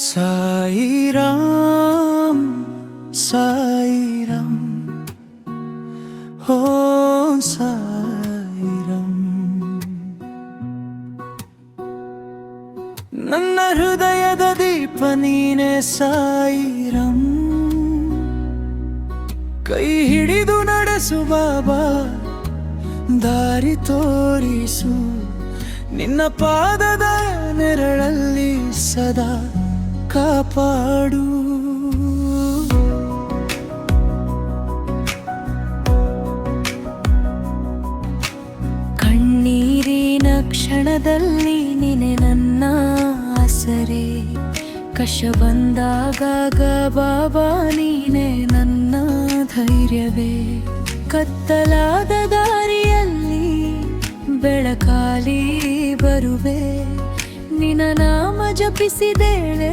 ಸಾಯಿರಾಮ್ ಸಾಯಿರಾಮ್ ಓಂ ಸಾಯಿರಾಮ್. ನನ್ನ ಹೃದಯದ ದೀಪ ನೀನೆ ಸಾಯಿರಾಮ್. ಕೈ ಹಿಡಿದು ನಡೆಸು ಬಾಬಾ, ದಾರಿ ತೋರಿಸು. ನಿನ್ನ ಪಾದದ ನೆರಳಲ್ಲಿ ಸದಾ ಕಾಪಾಡು. ಕಣ್ಣೀರಿನ ಕ್ಷಣದಲ್ಲಿ ನೀನೆ ನನ್ನ ಆಸರೆ. ಕಷ್ಟ ಬಂದಾಗ ಬಾಬಾ ನೀನೆ ನನ್ನ ಧೈರ್ಯವೇ. ಕತ್ತಲಾದ ದಾರಿಯಲ್ಲಿ ಬೆಳಕಾಲಿ ಬರುವೆ. ನಿನ್ನ ನಾಮ ಜಪಿಸಿದೇಳೆ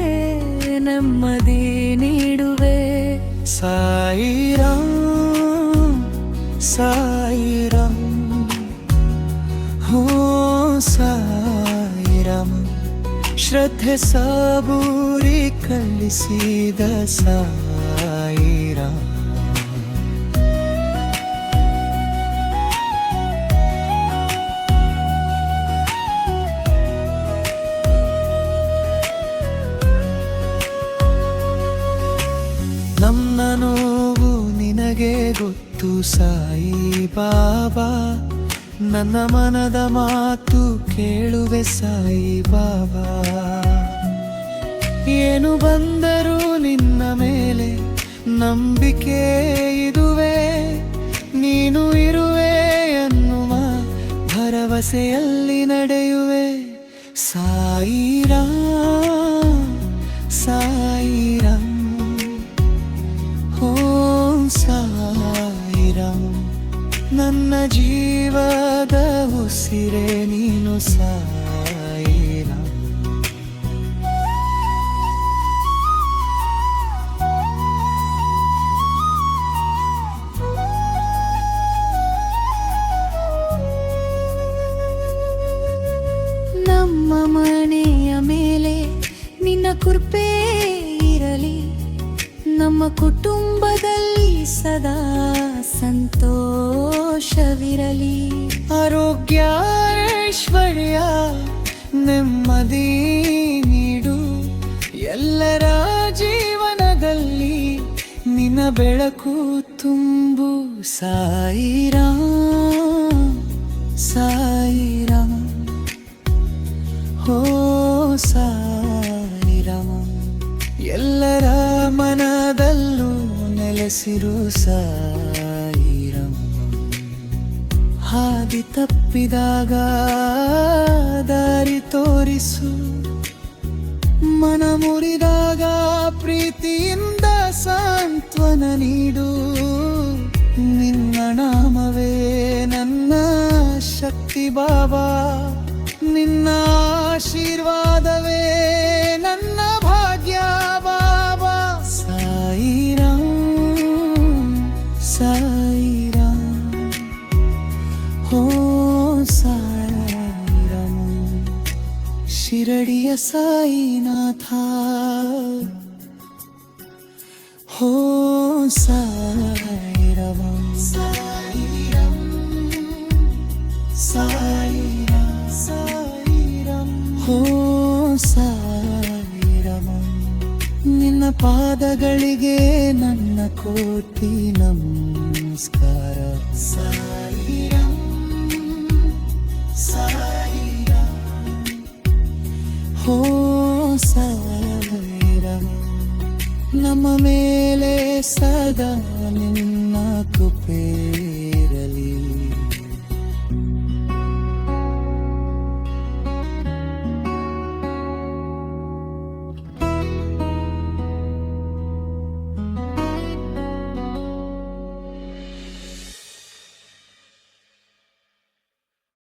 ನೆಮ್ಮದಿ ನೀಡುವೆ. ಸಾಯಿರಾಮ್ ಸಾಯಿರಾಮ್ ಓಂ ಸಾಯಿರಾಮ್. ಶ್ರದ್ಧೆ ಸಬೂರಿ ಕಲಿಸಿದ ಸಾಯಿರಾಮ್. ನನ್ನ ನೋವು ನಿನಗೆ ಗೊತ್ತು ಸಾಯಿ ಬಾಬಾ. ನನ್ನ ಮನದ ಮಾತು ಕೇಳುವೆ ಸಾಯಿ ಬಾಬಾ. ಏನು ಬಂದರೂ ನಿನ್ನ ಮೇಲೆ ನಂಬಿಕೆ ಇದುವೆ. ನೀನು ಇರುವೆ ಎನ್ನುವ ಭರವಸೆಯಲ್ಲಿ ನಡೆಯುವೆ. ಸಾಯಿರಾಮ್ ಸಾಯಿರಾಮ್ ಓಂ ಸಾಯಿರಾಮ್. ನನ್ನ ಜೀವದ ಉಸಿರೇ ನೀನು ಸಾಯಿರಾಮ್. ನಮ್ಮ ಮನೆಯ ಮೇಲೆ ನಿನ್ನ ಕೃಪೆ ಇರಲಿ. ನಮ್ಮ ಕುಟುಂಬದಲ್ಲಿ ಸದಾ ಸಂತೋಷವಿರಲಿ. ಆರೋಗ್ಯ ಐಶ್ವರ್ಯ ನೆಮ್ಮದಿ ನೀಡು. ಎಲ್ಲರ ಜೀವನದಲ್ಲಿ ನಿನ್ನ ಬೆಳಕು ತುಂಬು. ಸಾಯಿರಾಮ್ ಸಾಯಿರಾಮ್ ಓ ಸಾಯಿರಾಮ್. ಎಲ್ಲರ ಮನದಲ್ಲೂ ನೆಲೆಸಿರು ಸಾಯಿರಾಮ್. ಹಾದಿ ತಪ್ಪಿದಾಗ ದಾರಿ ತೋರಿಸು. ಮನ ಮುರಿದಾಗ ಪ್ರೀತಿಯಿಂದ ಸಾಂತ್ವನ ನೀಡು. ನಿನ್ನ ನಾಮವೇ ನನ್ನ ಶಕ್ತಿ ಬಾಬಾ. ನಿನ್ನ ಆಶೀರ್ವಾದವೇ ನನ್ನ ಭಾಗ್ಯ ಬಾಬಾ. ಸಾಯಿರಾಮ್ ಸಾಯಿರಾಮ್ ಓ ಸಾಯಿರಾಮ್. ಶಿರಡಿಯ ಸಾಯಿನಾಥ ಓ ಸಾಯಿರಾಮ್ ಸಾಯಿರಾಮ್ ಸಾಯಿರಾಮ್ ಸಾಯಿರಾಮ್ ಓ ಸಾಯಿರಾಮ್. ನಿನ್ನ ಪಾದಗಳಿಗೆ ನನ್ನ ಕೋಟಿ ನಮಸ್ಕಾರ. ಸಾಯಿರಾಮ್ ಸಾಯಿರಾಮ್ ಓ ಸಾಯಿರಾಮ್. ನಮ್ಮ ಮೇಲೆ ಸದಾ ನಿನ್ನ ಕೃಪೆ